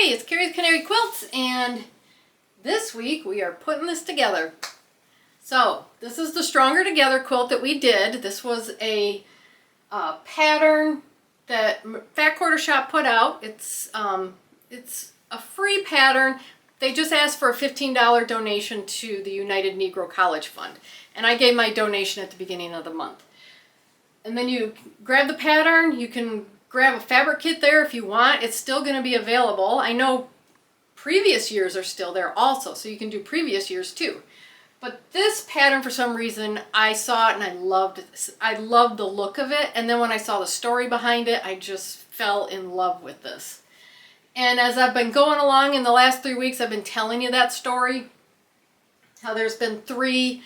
Hey, it's Carrie with Canary Quilts, and this week we are putting this together. So, this is the Stronger Together quilt that we did. This was a pattern that Fat Quarter Shop put out. It's a free pattern. They just asked for a $15 donation to the United Negro College Fund, and I gave my donation at the beginning of the month. And then you grab the pattern. You can grab a fabric kit there if you want. It's still going to be available. I know previous years are still there also, so you can do previous years too. But this pattern, for some reason, I saw it and I loved it. I loved the look of it, and then when I saw the story behind it, I just fell in love with this. And as I've been going along in the last 3 weeks, I've been telling you that story, how there's been three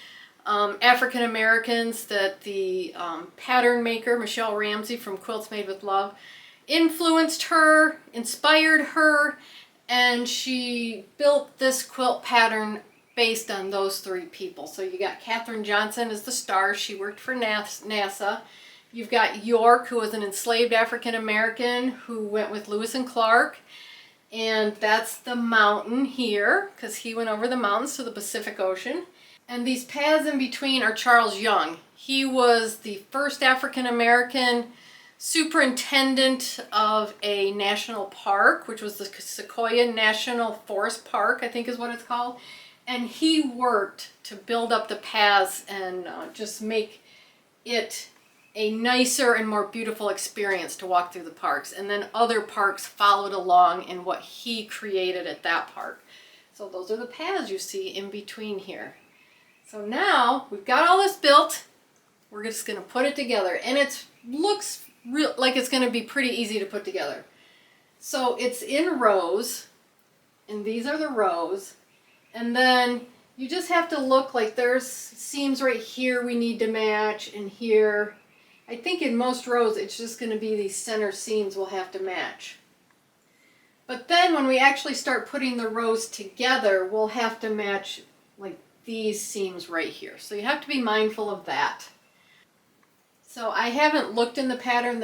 African Americans that the pattern maker, Michelle Ramsey from Quilts Made with Love, influenced her, inspired her, and she built this quilt pattern based on those three people. So you got Katherine Johnson as the star. She worked for NASA. You've got York, who was an enslaved African American who went with Lewis and Clark. And that's the mountain here, because he went over the mountains to the Pacific Ocean. And these paths in between are Charles Young. He was the first African American superintendent of a national park, which was the Sequoia National Forest Park, I think is what it's called. And he worked to build up the paths and just make it a nicer and more beautiful experience to walk through the parks. And then other parks followed along in what he created at that park. So those are the paths you see in between here. So now we've got all this built. We're just going to put it together, and it looks like it's going to be pretty easy to put together. So it's in rows, and these are the rows, and then you just have to look like there's seams right here we need to match, and here. I think in most rows it's just going to be these center seams we'll have to match. But then when we actually start putting the rows together, we'll have to match like these seams right here. So you have to be mindful of that. So I haven't looked in the pattern.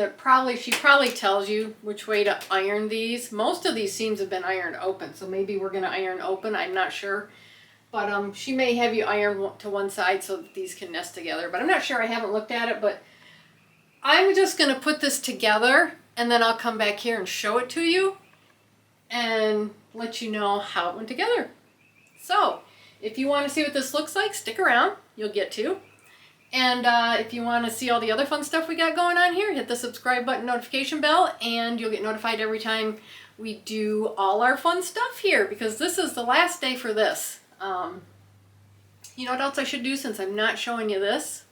She probably tells you which way to iron these. Most of these seams have been ironed open, so maybe we're going to iron open. I'm not sure. But she may have you iron to one side so that these can nest together. But I'm not sure. I haven't looked at it. But I'm just going to put this together, and then I'll come back here and show it to you and let you know how it went together. So if you want to see what this looks like, stick around. You'll get to. And if you want to see all the other fun stuff we got going on here, hit the subscribe button, notification bell, and you'll get notified every time we do all our fun stuff here, because this is the last day for this. You know what else I should do since I'm not showing you this?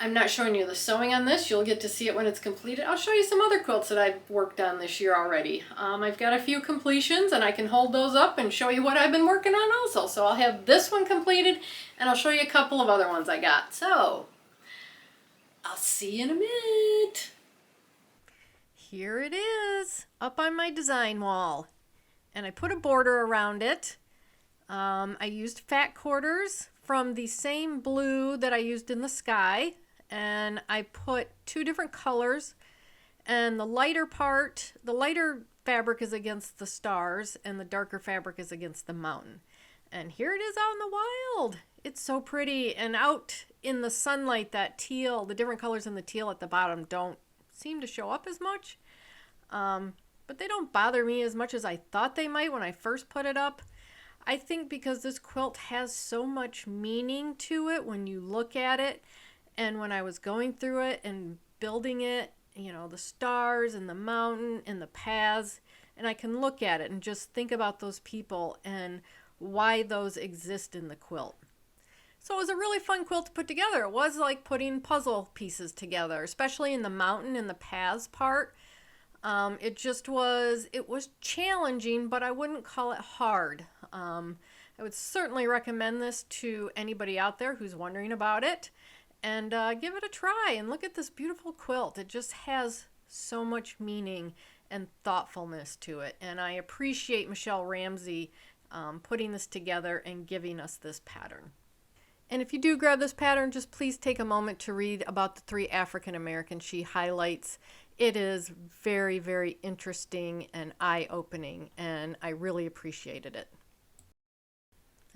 I'm not showing you the sewing on this. You'll get to see it when it's completed. I'll show you some other quilts that I've worked on this year already. I've got a few completions, and I can hold those up and show you what I've been working on also. So I'll have this one completed, and I'll show you a couple of other ones I got. So I'll see you in a minute. Here it is, up on my design wall. And I put a border around it. I used fat quarters from the same blue that I used in the sky. And I put two different colors, and the lighter fabric is against the stars, and the darker fabric is against the mountain. And here it is out in the wild. It's so pretty, and out in the sunlight, that teal, the different colors in the teal at the bottom don't seem to show up as much, but they don't bother me as much as I thought they might when I first put it up. I think because this quilt has so much meaning to it when you look at it. And when I was going through it and building it, you know, the stars and the mountain and the paths, and I can look at it and just think about those people and why those exist in the quilt. So it was a really fun quilt to put together. It was like putting puzzle pieces together, especially in the mountain and the paths part. It was challenging, but I wouldn't call it hard. I would certainly recommend this to anybody out there who's wondering about it. And give it a try and look at this beautiful quilt. It just has so much meaning and thoughtfulness to it. And I appreciate Michelle Ramsey putting this together and giving us this pattern. And if you do grab this pattern, just please take a moment to read about the three African Americans she highlights It is very, very interesting and eye-opening, and I really appreciated it.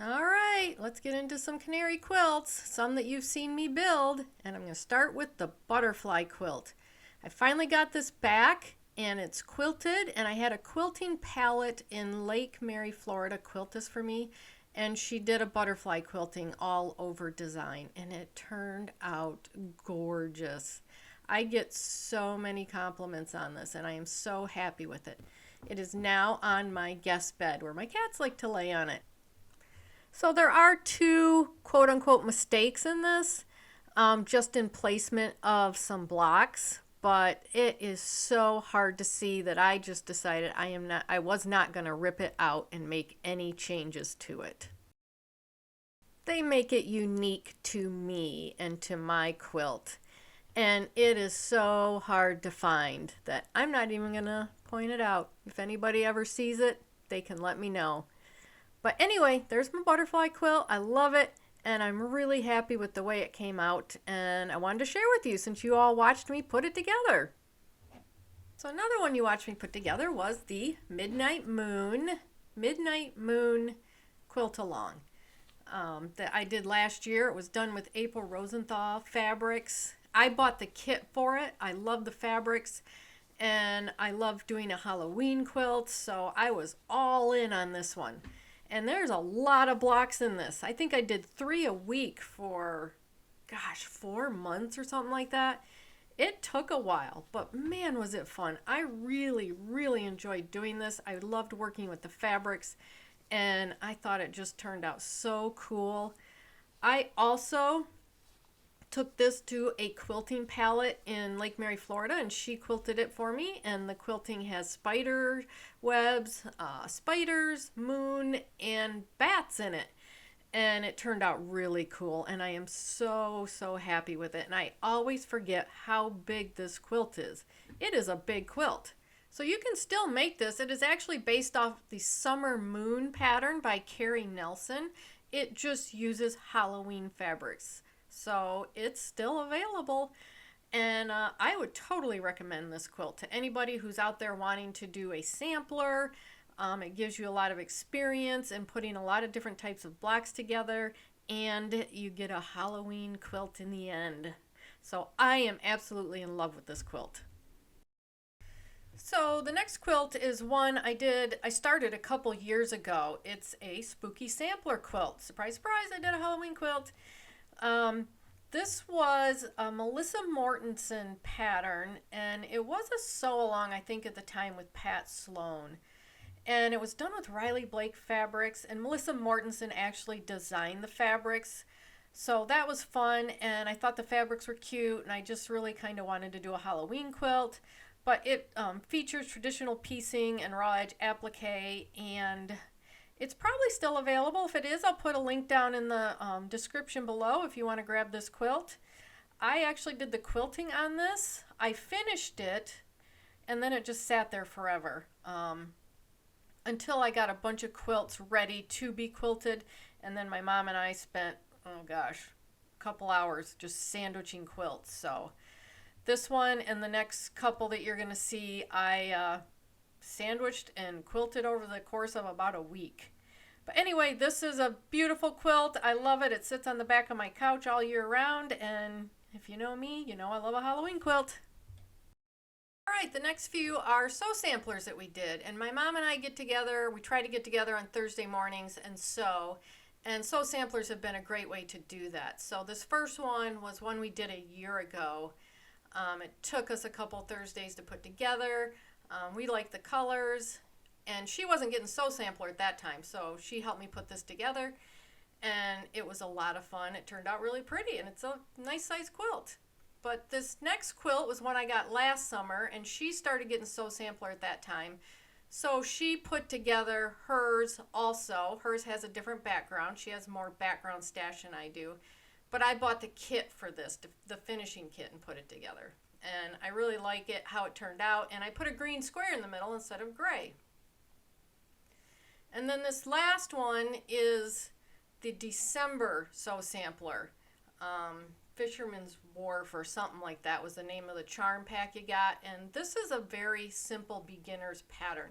All right, let's get into some canary quilts, some that you've seen me build, and I'm going to start with the butterfly quilt. I finally got this back, and it's quilted, and I had a quilting palette in Lake Mary, Florida quilt this for me, and she did a butterfly quilting all over design, and it turned out gorgeous. I get so many compliments on this, and I am so happy with it. It is now on my guest bed where my cats like to lay on it. So there are two quote-unquote mistakes in this, just in placement of some blocks, but it is so hard to see that I just decided I was not going to rip it out and make any changes to it. They make it unique to me and to my quilt, and it is so hard to find that I'm not even going to point it out. If anybody ever sees it, they can let me know. But anyway, there's my butterfly quilt. I love it, and I'm really happy with the way it came out, and I wanted to share with you since you all watched me put it together. So another one you watched me put together was the Midnight Moon quilt along that I did last year. It was done with April Rosenthal fabrics. I bought the kit for it. I love the fabrics, and I love doing a Halloween quilt, so I was all in on this one. And there's a lot of blocks in this. I think I did 3 a week for, gosh, 4 months or something like that. It took a while, but man, was it fun. I really, really enjoyed doing this. I loved working with the fabrics, and I thought it just turned out so cool. I also took this to a quilting palette in Lake Mary, Florida, and she quilted it for me, and the quilting has spider webs, spiders, moon, and bats in it, and it turned out really cool, and I am so happy with it. And I always forget how big this quilt is. It is a big quilt, so you can still make this. It is actually based off the Summer Moon pattern by Carrie Nelson. It just uses Halloween fabrics. So it's still available, and I would totally recommend this quilt to anybody who's out there wanting to do a sampler. It gives you a lot of experience in putting a lot of different types of blocks together, and you get a Halloween quilt in the end. So I am absolutely in love with this quilt. So the next quilt is one I started a couple years ago. It's a spooky sampler quilt. Surprise, surprise, I did a Halloween quilt. This was a Melissa Mortensen pattern, and it was a sew-along, I think, at the time with Pat Sloan. And it was done with Riley Blake fabrics, and Melissa Mortensen actually designed the fabrics. So that was fun, and I thought the fabrics were cute, and I just really kind of wanted to do a Halloween quilt. But it features traditional piecing and raw edge applique, and it's probably still available. If it is, I'll put a link down in the description below if you want to grab this quilt. I actually did the quilting on this. I finished it, and then it just sat there forever until I got a bunch of quilts ready to be quilted, and then my mom and I spent, oh gosh, a couple hours just sandwiching quilts. So this one and the next couple that you're going to see, I sandwiched and quilted over the course of about a week. But anyway, this is a beautiful quilt. I love it. It sits on the back of my couch all year round, and if you know me, you know I love a Halloween quilt. All right, the next few are sew samplers that we did, and my mom and I get together. We try to get together on Thursday mornings and sew samplers have been a great way to do that. So this first one was one we did a year ago. It took us a couple Thursdays to put together. We liked the colors, and she wasn't getting sew sampler at that time, so she helped me put this together, and it was a lot of fun. It turned out really pretty, and it's a nice size quilt. But this next quilt was one I got last summer, and she started getting sew sampler at that time, so she put together hers also. Hers has a different background. She has more background stash than I do, but I bought the kit for this, the finishing kit, and put it together. And I really like it, how it turned out, and I put a green square in the middle instead of gray. And then this last one is the December sew sampler. Fisherman's Wharf or something like that was the name of the charm pack you got. And this is a very simple beginner's pattern.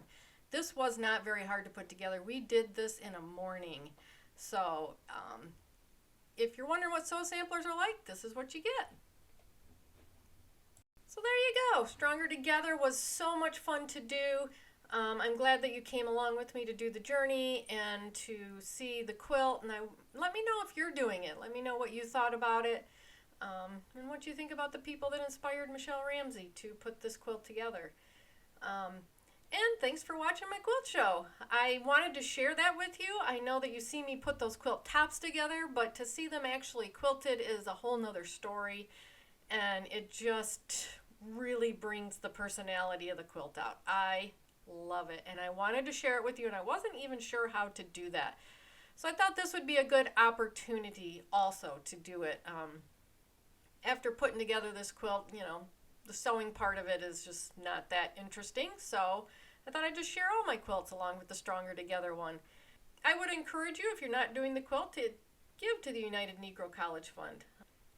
This was not very hard to put together. We did this in a morning. So if you're wondering what sew samplers are like, this is what you get. So there you go. Stronger Together was so much fun to do. I'm glad that you came along with me to do the journey and to see the quilt. And let me know if you're doing it. Let me know what you thought about it. And what you think about the people that inspired Michelle Ramsey to put this quilt together. And thanks for watching my quilt show. I wanted to share that with you. I know that you see me put those quilt tops together, but to see them actually quilted is a whole nother story. And it just really brings the personality of the quilt out. I love it. And I wanted to share it with you, and I wasn't even sure how to do that. So I thought this would be a good opportunity also to do it. After putting together this quilt, you know, the sewing part of it is just not that interesting, so I thought I'd just share all my quilts along with the Stronger Together one. I would encourage you, if you're not doing the quilt, to give to the United Negro College Fund.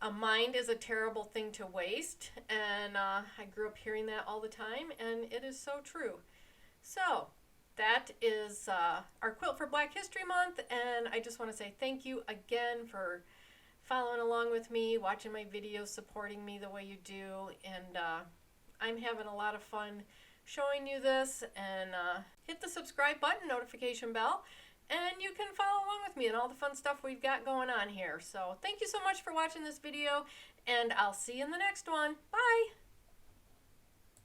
A mind is a terrible thing to waste, and I grew up hearing that all the time, and it is so true. So that is our quilt for Black History Month, and I just want to say thank you again for following along with me, watching my videos, supporting me the way you do, and I'm having a lot of fun showing you this. And hit the subscribe button, notification bell, and you can follow along with me and all the fun stuff we've got going on here. So thank you so much for watching this video, and I'll see you in the next one. Bye!